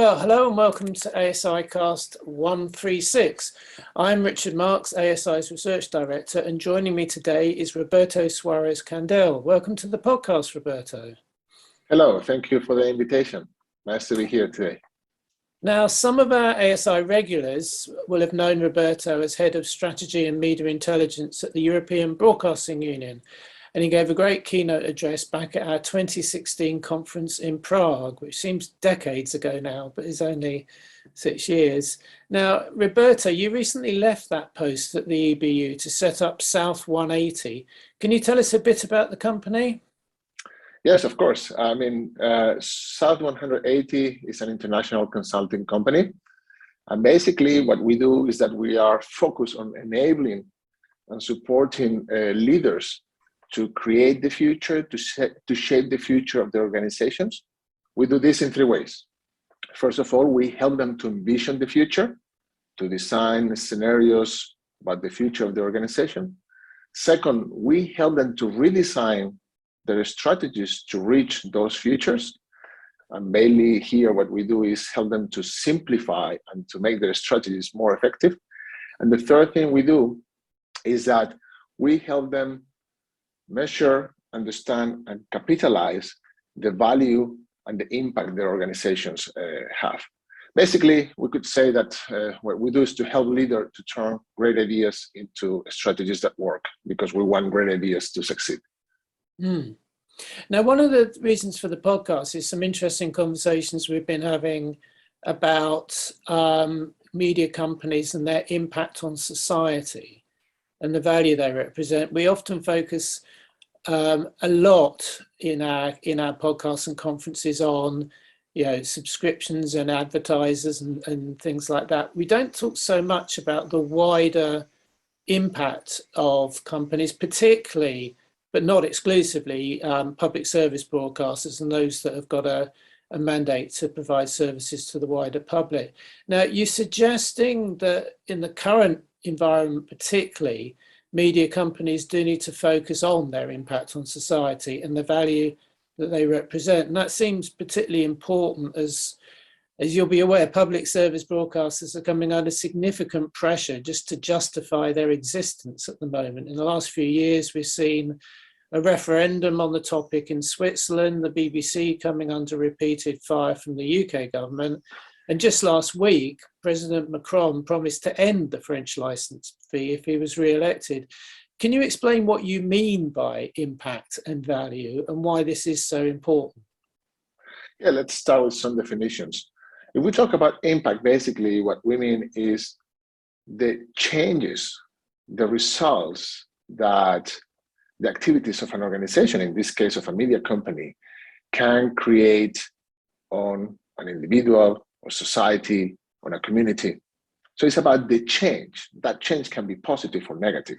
Well, hello and welcome to asiCast 136. I'm Richard Marks, ASI's Research Director, and joining me today is Roberto Suarez Candel. Welcome to the podcast, Roberto. Hello, thank you for the invitation. Nice to be here today. Now, some of our ASI regulars will have known Roberto as Head of Strategy and Media Intelligence at the European Broadcasting Union, and he gave a great keynote address back at our 2016 conference in Prague, which seems decades ago now, but is only 6 years. Now, Roberto, you recently left that post at the EBU to set up South 180. Can you tell us a bit about the company? Yes, of course. South 180 is an international consulting company. And basically what we do is that we are focused on enabling and supporting leaders to create the future, to shape the future of their organizations. We do this in 3 ways. First of all, we help them to envision the future, to design scenarios about the future of the organization. Second, we help them to redesign their strategies to reach those futures. And mainly here, what we do is help them to simplify and to make their strategies more effective. And the third thing we do is that we help them measure, understand, and capitalize the value and the impact their organizations have. Basically, we could say that what we do is to help leaders to turn great ideas into strategies that work, because we want great ideas to succeed. Now, one of the reasons for the podcast is some interesting conversations we've been having about media companies and their impact on society and the value they represent. We often focus a lot in our podcasts and conferences on, subscriptions and advertisers and things like that. We don't talk so much about the wider impact of companies, particularly, but not exclusively, public service broadcasters and those that have got a mandate to provide services to the wider public. Now, you're suggesting that in the current environment, particularly, media companies do need to focus on their impact on society and the value that they represent. And that seems particularly important as you'll be aware, public service broadcasters are coming under significant pressure just to justify their existence at the moment. In the last few years, we've seen a referendum on the topic in Switzerland, the BBC coming under repeated fire from the UK government. And just last week, President Macron promised to end the French licence fee if he was re-elected. Can you explain what you mean by impact and value and why this is so important? Yeah, let's start with some definitions. If we talk about impact, basically what we mean is the changes, the results that the activities of an organization, in this case of a media company, can create on an individual or society, on a community. So it's about the change. That change can be positive or negative.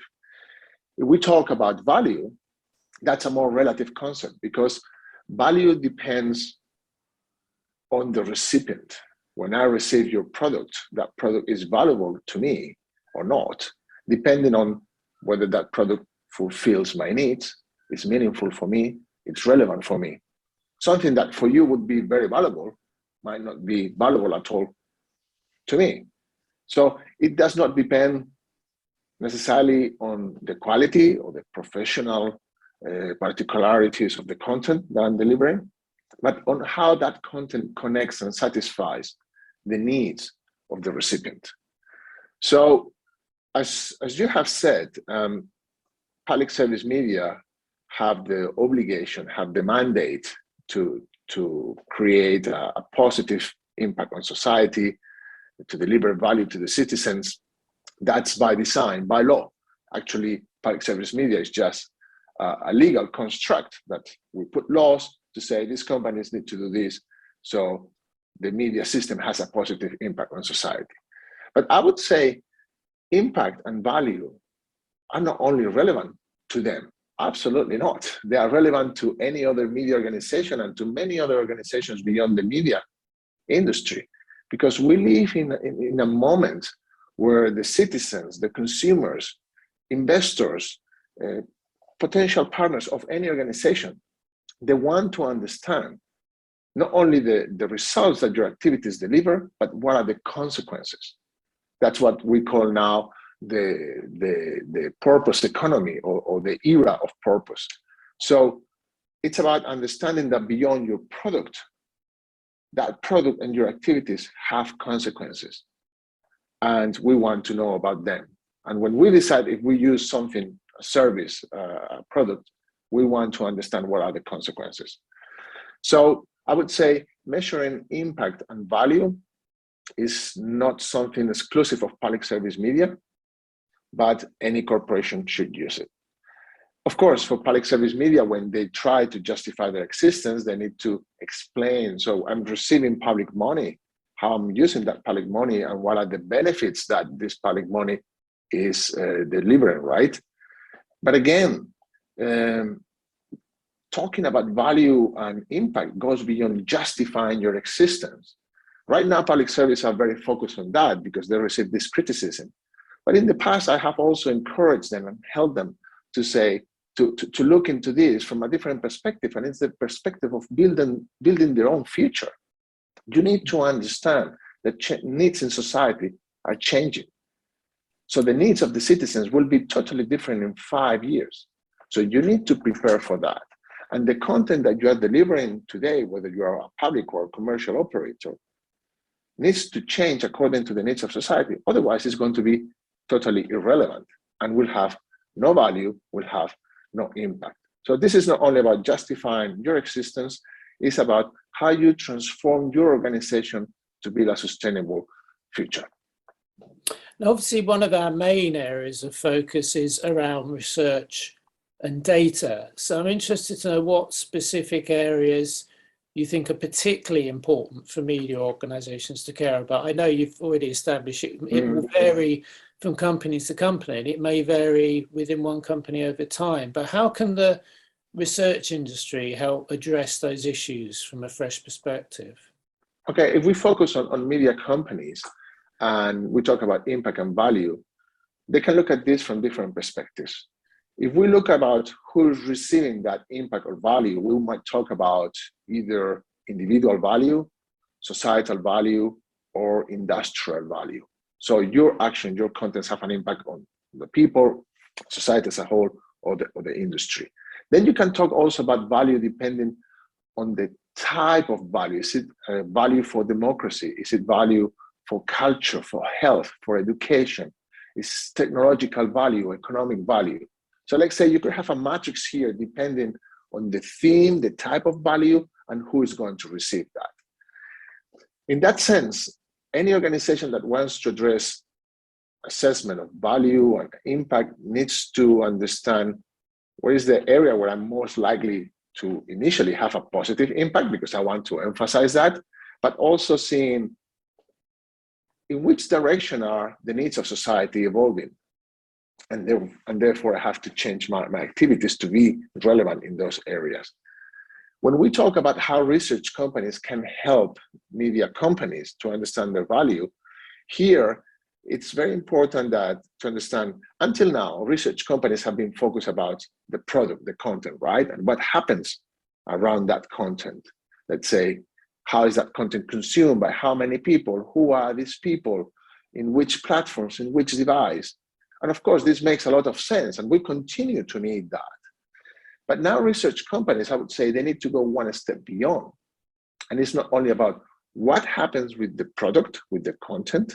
If we talk about value, that's a more relative concept, because value depends on the recipient. When I receive your product, that product is valuable to me or not, depending on whether that product fulfills my needs, is meaningful for me, it's relevant for me. Something that for you would be very valuable might not be valuable at all to me. So it does not depend necessarily on the quality or the professional particularities of the content that I'm delivering, but on how that content connects and satisfies the needs of the recipient. So as you have said, public service media have the obligation, have the mandate to create a positive impact on society, to deliver value to the citizens. That's by design, by law. Actually, public service media is just a legal construct that we put laws to say these companies need to do this, so the media system has a positive impact on society. But I would say impact and value are not only relevant to them. Absolutely not. They are relevant to any other media organization and to many other organizations beyond the media industry, because we live in a moment where the citizens, the consumers, investors, potential partners of any organization, they want to understand not only the results that your activities deliver, but what are the consequences. That's what we call now the purpose economy, or the era of purpose. So it's about understanding that beyond your product, that product and your activities have consequences. And we want to know about them. And when we decide if we use something, a service, a product, we want to understand what are the consequences. So I would say measuring impact and value is not something exclusive of public service media, but any corporation should use it. Of course, for public service media, when they try to justify their existence, they need to explain, so I'm receiving public money, how I'm using that public money, and what are the benefits that this public money is delivering, right? But again, talking about value and impact goes beyond justifying your existence. Right now, public services are very focused on that because they receive this criticism. But in the past, I have also encouraged them and helped them to say, to look into this from a different perspective, and it's the perspective of building their own future. You need to understand that needs in society are changing. So the needs of the citizens will be totally different in 5 years. So you need to prepare for that. And the content that you are delivering today, whether you are a public or a commercial operator, needs to change according to the needs of society. Otherwise, it's going to be totally irrelevant and will have no value, will have no impact. So this is not only about justifying your existence, it's about how you transform your organization to build a sustainable future. And obviously, one of our main areas of focus is around research and data. So I'm interested to know what specific areas you think are particularly important for media organizations to care about. I know you've already established it will vary from company to company, and it may vary within one company over time, but how can the research industry help address those issues from a fresh perspective? Okay, if we focus on media companies and we talk about impact and value, they can look at this from different perspectives. If we look about who's receiving that impact or value, we might talk about either individual value, societal value, or industrial value. So your action, your contents have an impact on the people, society as a whole, or the industry. Then you can talk also about value depending on the type of value. Is it value for democracy? Is it value for culture, for health, for education? Is technological value, economic value? So let's say you could have a matrix here depending on the theme, the type of value, and who is going to receive that. In that sense, any organization that wants to address assessment of value and impact needs to understand what is the area where I'm most likely to initially have a positive impact, because I want to emphasize that, but also seeing in which direction are the needs of society evolving. And therefore, I have to change my activities to be relevant in those areas. When we talk about how research companies can help media companies to understand their value, here, it's very important to understand, until now, research companies have been focused about the product, the content, right? And what happens around that content. Let's say, how is that content consumed, by how many people, who are these people, in which platforms, in which device? And of course, this makes a lot of sense, and we continue to need that. But now research companies, I would say, they need to go one step beyond. And it's not only about what happens with the product, with the content,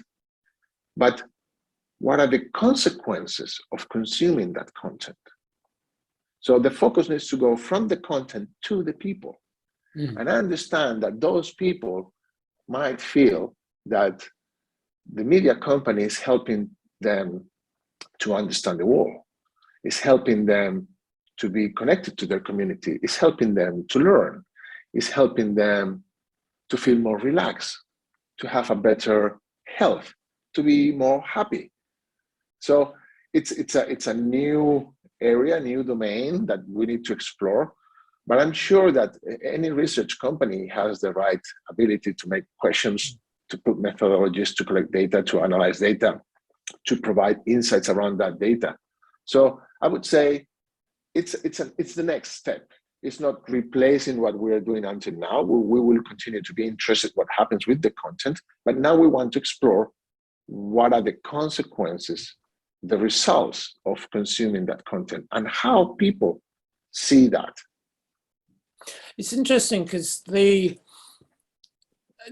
but what are the consequences of consuming that content? So the focus needs to go from the content to the people. And I understand that those people might feel that the media company is helping them to understand the world, is helping them to be connected to their community, is helping them to learn, is helping them to feel more relaxed, to have a better health, to be more happy. So it's a new area, new domain that we need to explore. But I'm sure that any research company has the right ability to make questions, to put methodologies, to collect data, to analyze data, to provide insights around that data. So I would say it's the next step. it's not replacing what we are doing until now. We will continue to be interested in what happens with the content, but now we want to explore what are the consequences, the results of consuming that content, and how people see that. It's interesting because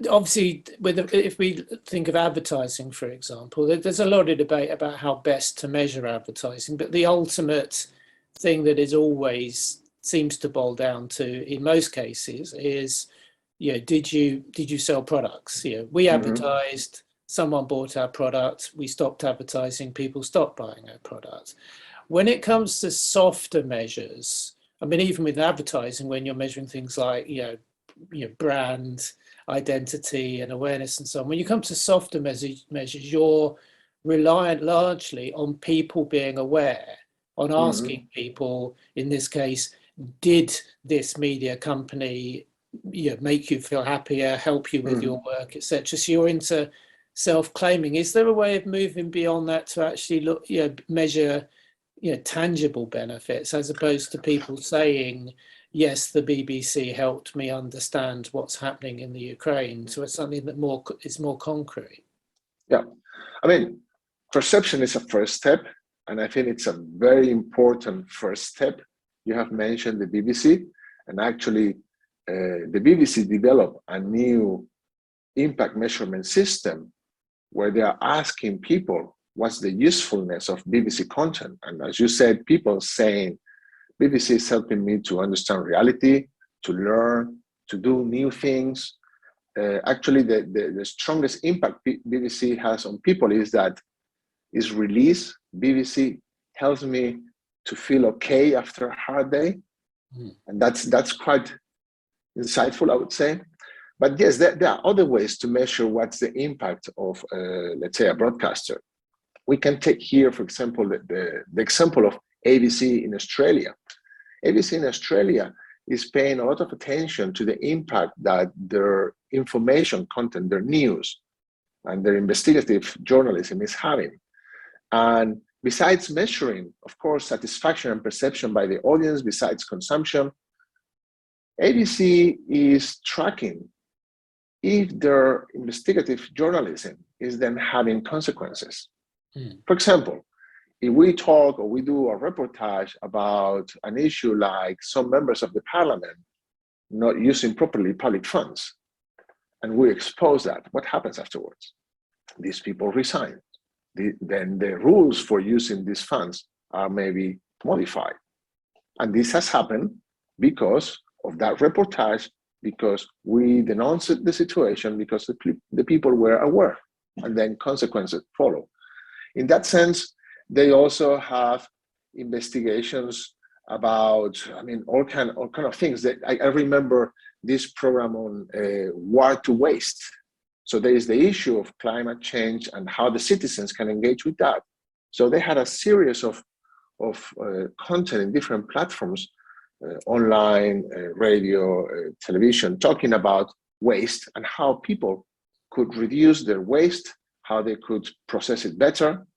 obviously, if we think of advertising, for example, there's a lot of debate about how best to measure advertising, but the ultimate thing that is always seems to boil down to, in most cases, is, did you sell products? We advertised, someone bought our product, we stopped advertising, people stopped buying our product. When it comes to softer measures, I mean, even with advertising, when you're measuring things like, brand identity and awareness and so on, when you come to softer measures, you're reliant largely on people being aware, on asking people, in this case, did this media company make you feel happier, help you with your work, etc. So you're into self-claiming. Is there a way of moving beyond that to actually look, measure, tangible benefits, as opposed to people saying, yes, the BBC helped me understand what's happening in the Ukraine? So it's something that is more concrete. Yeah, I mean, perception is a first step, and I think it's a very important first step. You have mentioned the BBC, and actually the BBC developed a new impact measurement system where they are asking people what's the usefulness of BBC content. And as you said, people saying, BBC is helping me to understand reality, to learn, to do new things. Actually, the strongest impact BBC has on people is that is release. BBC helps me to feel okay after a hard day. And that's quite insightful, I would say. But yes, there are other ways to measure what's the impact of, let's say, a broadcaster. We can take here, for example, the example of ABC in Australia. ABC in Australia is paying a lot of attention to the impact that their information content, their news, and their investigative journalism is having. And besides measuring, of course, satisfaction and perception by the audience, besides consumption, ABC is tracking if their investigative journalism is then having consequences. For example, if we talk or we do a reportage about an issue like some members of the parliament not using properly public funds, and we expose that, what happens afterwards? These people resign. Then the rules for using these funds are maybe modified. And this has happened because of that reportage, because we denounced the situation, because the people were aware, and then consequences follow. In that sense, they also have investigations about, I mean, all kind of things. That I remember this program on war to waste. So there is the issue of climate change and how the citizens can engage with that. So they had a series of content in different platforms, online, radio, television, talking about waste and how people could reduce their waste, how they could process it better.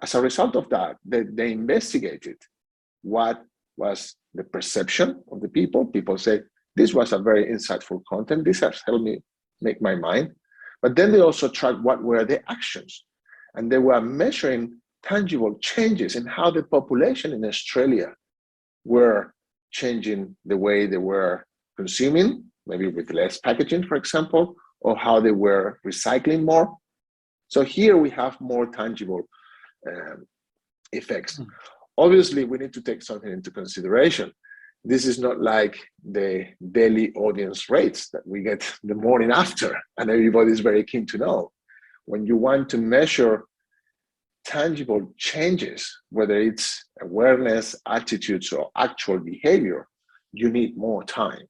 As a result of that, they investigated what was the perception of the people. People say, this was a very insightful content. This has helped me make my mind. But then they also tracked what were the actions. And they were measuring tangible changes in how the population in Australia were changing the way they were consuming, maybe with less packaging, for example, or how they were recycling more. So here we have more tangible effects. Obviously, we need to take something into consideration. This is not like the daily audience rates that we get the morning after, and everybody's very keen to know. When you want to measure tangible changes, whether it's awareness, attitudes, or actual behavior, you need more time.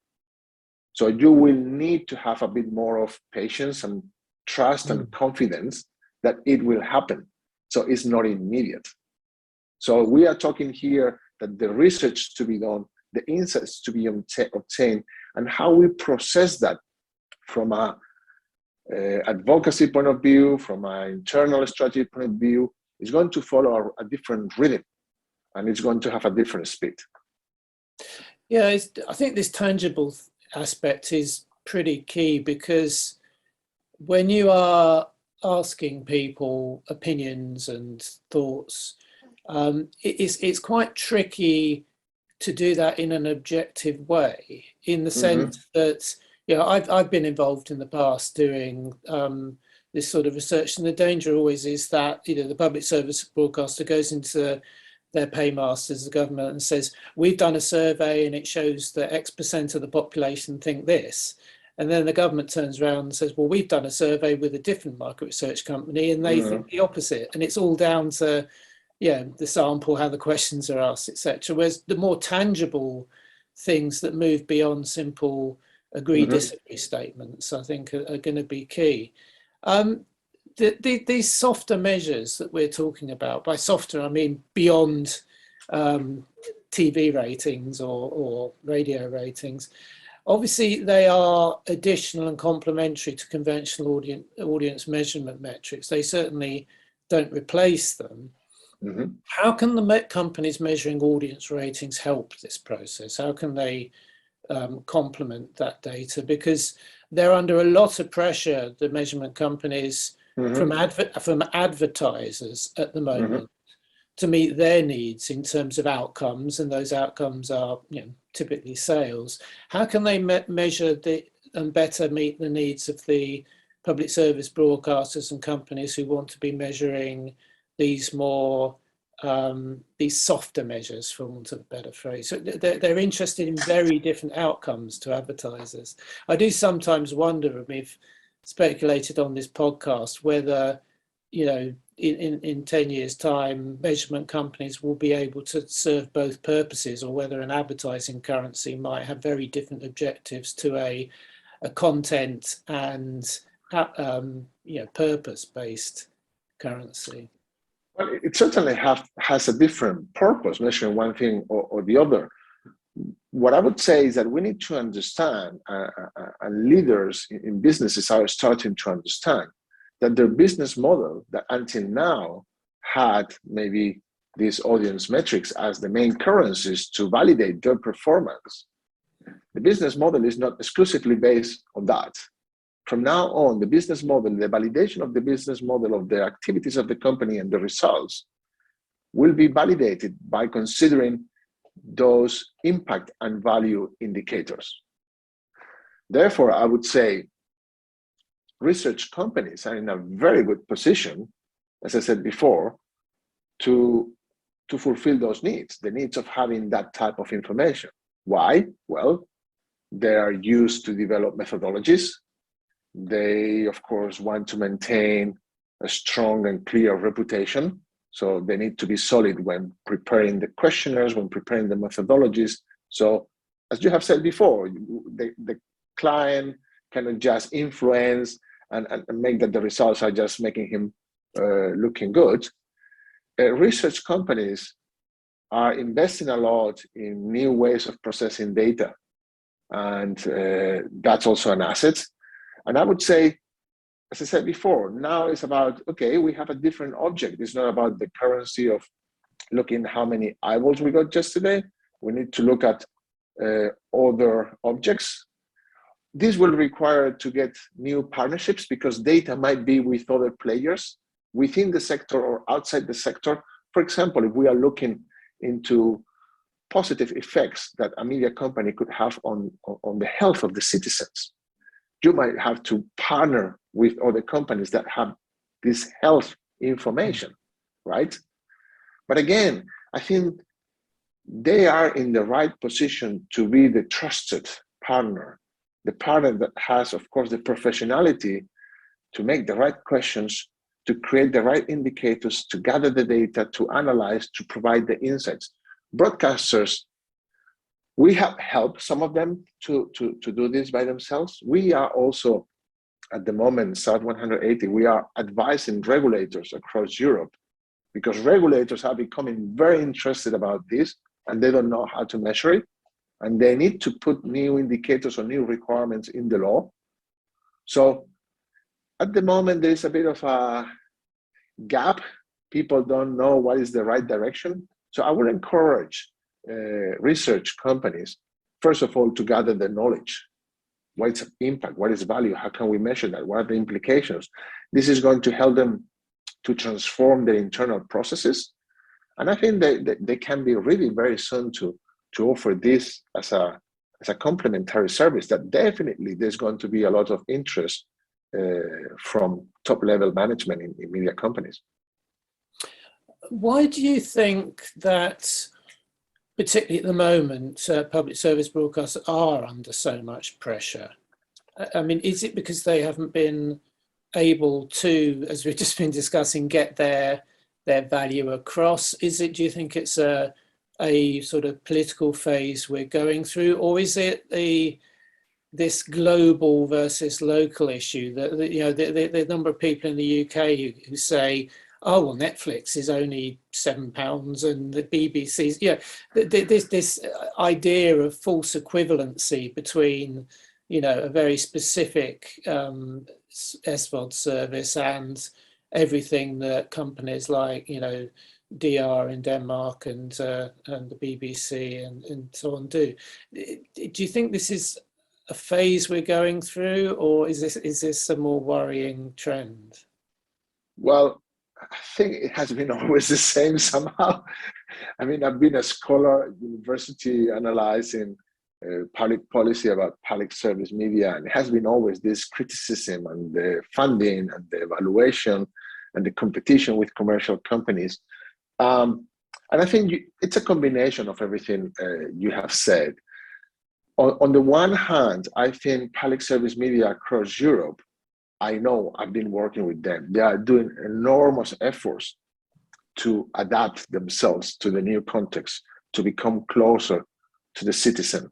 So you will need to have a bit more of patience and trust and confidence that it will happen. So it's not immediate. So we are talking here that the research to be done, the insights to be obtained, and how we process that from a advocacy point of view, from an internal strategy point of view, is going to follow a different rhythm, and it's going to have a different speed. Yeah, I think this tangible aspect is pretty key, because when you are asking people opinions and thoughts, it's quite tricky to do that in an objective way, in the Hmm. sense that, I've been involved in the past doing this sort of research, and the danger always is that the public service broadcaster goes into their paymasters, the government, and says, we've done a survey and it shows that X% of the population think this. And then the government turns around and says, well, we've done a survey with a different market research company and they think the opposite. And it's all down to, the sample, how the questions are asked, etc. Whereas the more tangible things that move beyond simple agree Hmm. disagree statements, I think, are going to be key. Um, these softer measures that we're talking about, by softer I mean beyond TV ratings or radio ratings, obviously they are additional and complementary to conventional audience measurement metrics. They certainly don't replace them. Hmm. How can the companies measuring audience ratings help this process? How can they complement that data? Because they're under a lot of pressure, the measurement companies, Hmm. from advertisers at the Hmm. moment, to meet their needs in terms of outcomes, and those outcomes are, typically sales. How can they measure and better meet the needs of the public service broadcasters and companies who want to be measuring these these softer measures, for want of a better phrase? So they're interested in very different outcomes to advertisers. I do sometimes wonder, and we've speculated on this podcast, whether, in 10 years' time, measurement companies will be able to serve both purposes, or whether an advertising currency might have very different objectives to a content and purpose-based currency. Well, it certainly has a different purpose, measuring one thing or the other. What I would say is that we need to understand, and leaders in businesses are starting to understand, that their business model that until now had maybe these audience metrics as the main currencies to validate their performance, the business model is not exclusively based on that. From now on, the business model, the validation of the business model of the activities of the company and the results will be validated by considering those impact and value indicators. Therefore, I would say research companies are in a very good position, as I said before, to fulfill those needs, the needs of having that type of information. Why? Well, they are used to develop methodologies. They, of course, want to maintain a strong and clear reputation. So they need to be solid when preparing the questionnaires, when preparing the methodologies. So as you have said before, the client cannot just influence and make that the results are just making him looking good. Research companies are investing a lot in new ways of processing data. And that's also an asset. And I would say, as I said before, now it's about, okay, we have a different object. It's not about the currency of looking how many eyeballs we got yesterday. We need to look at other objects. This will require to get new partnerships, because data might be with other players within the sector or outside the sector. For example, if we are looking into positive effects that a media company could have on the health of the citizens, you might have to partner with other companies that have this health information, right? But again, I think they are in the right position to be the trusted partner, the partner that has, of course, the professionality to make the right questions, to create the right indicators, to gather the data, to analyze, to provide the insights. Broadcasters, we have helped some of them to do this by themselves. We are also, at the moment, South 180, we are advising regulators across Europe, because regulators are becoming very interested about this and they don't know how to measure it. And they need to put new indicators or new requirements in the law. So at the moment, there's a bit of a gap. People don't know what is the right direction. So I would encourage research companies first of all, to gather the knowledge. What is impact? What is value? How can we measure that? What are the implications? This is going to help them to transform their internal processes. And I think they can be really very soon to offer this as a complementary service that definitely there's going to be a lot of interest from top level management in media companies. Why do you think that, particularly at the moment, public service broadcasters are under so much pressure? I mean, is it because they haven't been able to, as we've just been discussing, get their value across? Do you think it's a sort of political phase we're going through, or is it this global versus local issue that the number of people in the UK who say, oh well, Netflix is only £7 and the BBC's, this idea of false equivalency between a very specific SVOD service and everything that companies like DR in Denmark and the BBC and so on do. Do you think this is a phase we're going through, or is this a more worrying trend? Well, I think it has been always the same somehow. I mean, I've been a scholar at university analyzing public policy about public service media, and it has been always this criticism and the funding and the evaluation and the competition with commercial companies. And I think it's a combination of everything you have said. On the one hand, I think public service media across Europe, I know I've been working with them. They are doing enormous efforts to adapt themselves to the new context, to become closer to the citizen.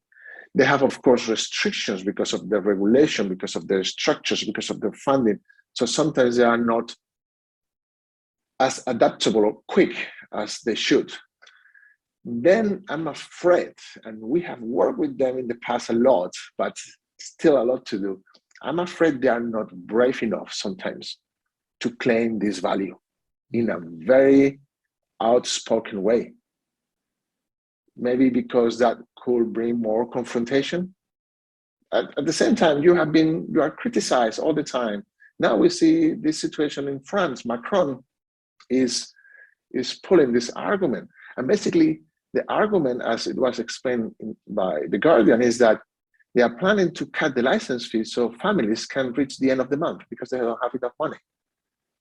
They have, of course, restrictions because of their regulation, because of their structures, because of their funding. So sometimes they are not as adaptable or quick as they should. Then I'm afraid, and we have worked with them in the past a lot, but still a lot to do. I'm afraid they are not brave enough sometimes to claim this value in a very outspoken way. Maybe because that could bring more confrontation. At the same time, you are criticized all the time. Now we see this situation in France. Macron is pulling this argument. And basically, the argument, as it was explained by The Guardian, is that they are planning to cut the license fee so families can reach the end of the month because they don't have enough money.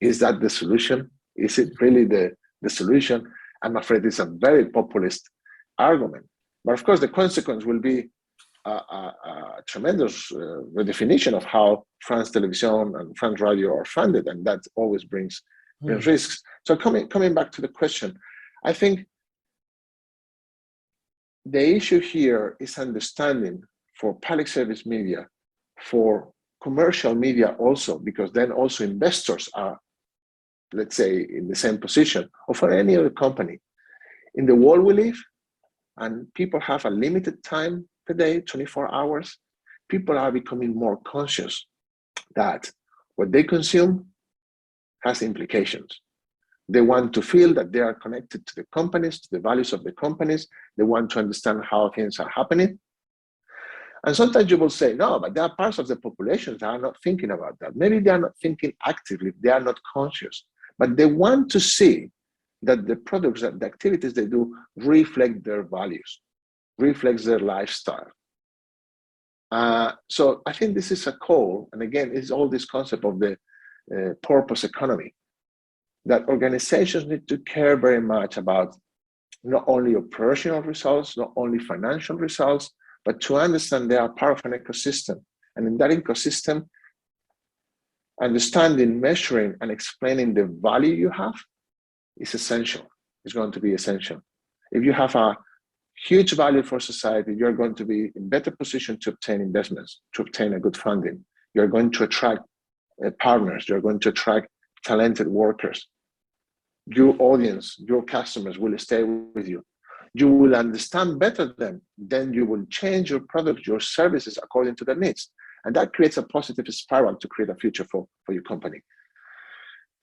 Is that the solution? Is it really the solution? I'm afraid it's a very populist argument. But of course, the consequence will be a tremendous redefinition of how France Television and France Radio are funded, and that always brings risks. So coming back to the question, I think the issue here is understanding for public service media, for commercial media also, because then also investors are, let's say, in the same position, or for any other company. In the world we live, and people have a limited time per day, 24 hours, people are becoming more conscious that what they consume has implications. They want to feel that they are connected to the companies, to the values of the companies. They want to understand how things are happening. And sometimes you will say, no, but there are parts of the population that are not thinking about that. Maybe they are not thinking actively, they are not conscious, but they want to see that the products, that the activities they do reflect their values, reflects their lifestyle. So I think this is a call, and again, it's all this concept of the purpose economy, that organizations need to care very much about not only operational results, not only financial results, but to understand they are part of an ecosystem. And in that ecosystem, understanding, measuring, and explaining the value you have is essential. It's going to be essential. If you have a huge value for society, you're going to be in better position to obtain investments, to obtain a good funding. You're going to attract partners. You're going to attract talented workers. Your audience, your customers will stay with you. You will understand better them. Then you will change your product, your services according to their needs. And that creates a positive spiral to create a future for your company.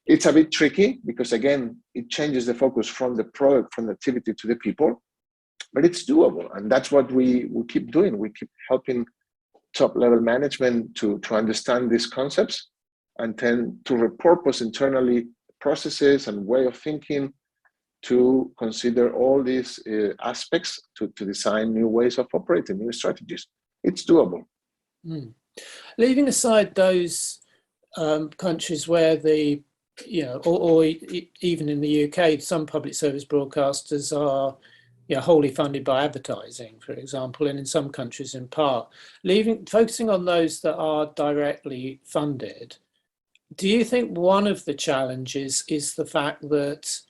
It's a bit tricky because, again, it changes the focus from the product, from the activity to the people. but it's doable, and that's what we keep doing. We keep helping top level management to understand these concepts, and then to repurpose internally processes and way of thinking to consider all these aspects to design new ways of operating, new strategies. It's doable. Mm. Leaving aside those countries where the, or even in the UK, some public service broadcasters are wholly funded by advertising, for example, and in some countries in part. Focusing on those that are directly funded, do you think one of the challenges is the fact that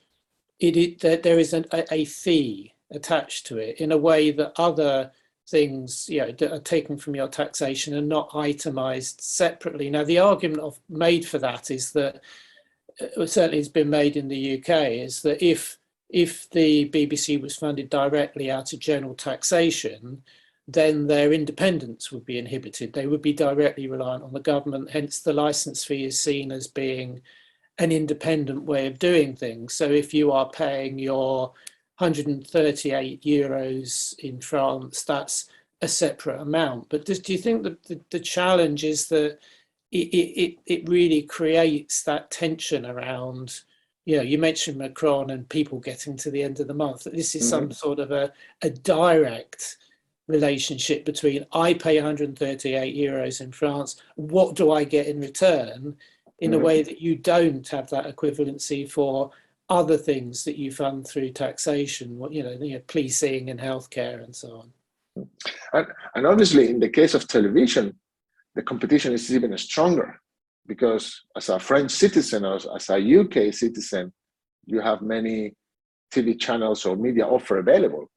that there is a fee attached to it in a way that other things that are taken from your taxation are not itemized separately? Now, the argument made for that is that, certainly has been made in the UK, is that if the BBC was funded directly out of general taxation, then their independence would be inhibited. They would be directly reliant on the government. Hence, the license fee is seen as being an independent way of doing things. So if you are paying your 138 euros in France, that's a separate amount. But do you think that the challenge is that it really creates that tension around, you mentioned Macron and people getting to the end of the month, that this is some sort of a direct relationship between, I pay 138 euros in France, what do I get in return, in a way that you don't have that equivalency for other things that you fund through taxation, policing and healthcare and so on. And obviously, in the case of television, the competition is even stronger, because as a French citizen or as a UK citizen, you have many TV channels or media offer available.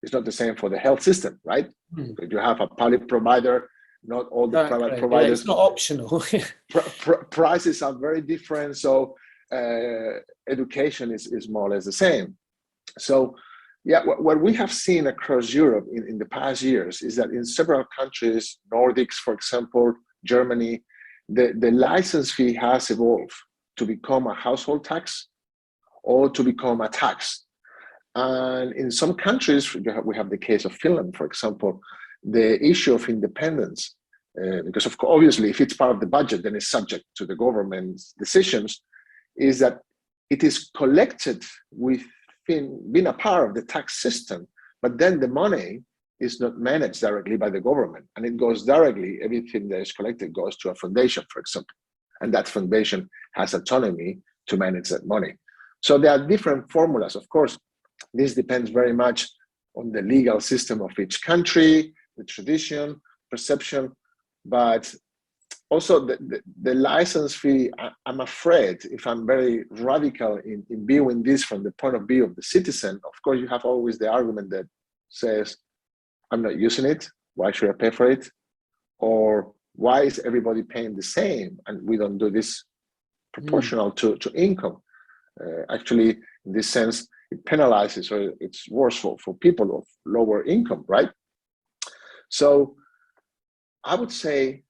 It's not the same for the health system, right? You have a public provider, not all the private providers. Yeah, it's not optional. Prices are very different, so education is more or less the same. So yeah, what we have seen across Europe in the past years is that in several countries, Nordics, for example, Germany, the license fee has evolved to become a household tax or to become a tax. And in some countries, we have the case of Finland, for example, the issue of independence, because obviously if it's part of the budget, then it's subject to the government's decisions, is that it is collected within being a part of the tax system, but then the money is not managed directly by the government, and it goes directly, everything that is collected goes to a foundation, for example, and that foundation has autonomy to manage that money. So there are different formulas. Of course, this depends very much on the legal system of each country, the tradition, perception, but also the license fee, I'm afraid, if I'm very radical in viewing this from the point of view of the citizen, of course, you have always the argument that says, I'm not using it, why should I pay for it? Or why is everybody paying the same and we don't do this proportional to income? Actually, in this sense, it penalizes, or it's worse for people of lower income, right? So I would say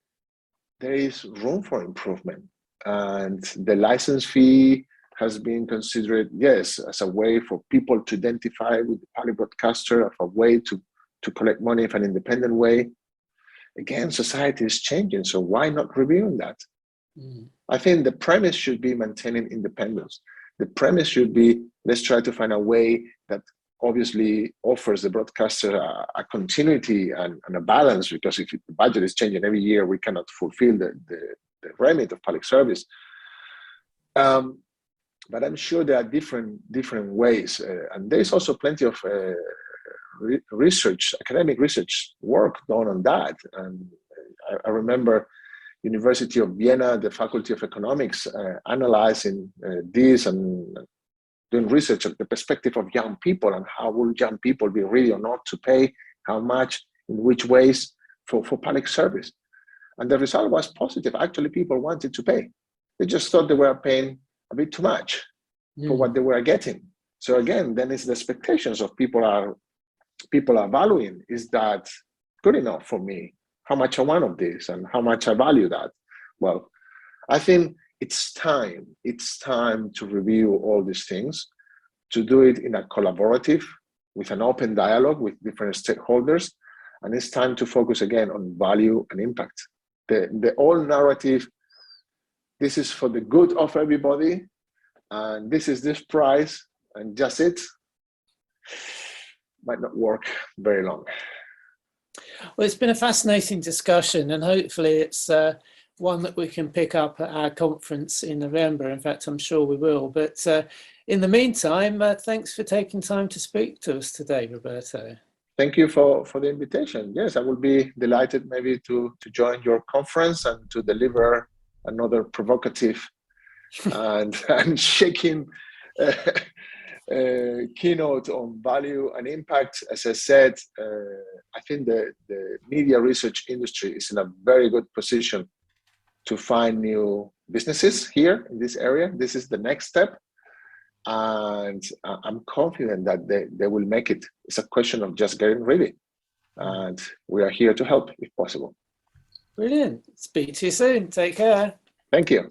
there is room for improvement, and the license fee has been considered, yes, as a way for people to identify with the public broadcaster, of a way to collect money in an independent way. Again, society is changing, so why not reviewing that? I think the premise should be maintaining independence. The premise should be, let's try to find a way that obviously offers the broadcaster a continuity and a balance, because if the budget is changing every year, we cannot fulfill the remit of public service. But I'm sure there are different ways, and there's also plenty of research, academic research work done on that. And I remember University of Vienna, the Faculty of Economics, analyzing this and doing research at the perspective of young people, and how will young people be ready or not to pay, how much, in which ways for public service. And the result was positive. Actually, people wanted to pay. They just thought they were paying a bit too much for what they were getting. So again, then it's the expectations of people are valuing, is that good enough for me? How much I want of this and how much I value that? Well, I think it's time to review all these things, to do it in a collaborative with an open dialogue with different stakeholders. And it's time to focus again on value and impact. The old narrative, this is for the good of everybody, and this is this price, and just it, might not work very long. Well, it's been a fascinating discussion, and hopefully it's one that we can pick up at our conference in November. In fact, I'm sure we will. But in the meantime, thanks for taking time to speak to us today, Roberto. Thank you for the invitation. Yes, I will be delighted maybe to join your conference and to deliver another provocative and shaking keynote on value and impact. As I said, I think the media research industry is in a very good position to find new businesses here in this area. This is the next step. And I'm confident that they will make it. It's a question of just getting ready. And we are here to help if possible. Brilliant. Speak to you soon. Take care. Thank you.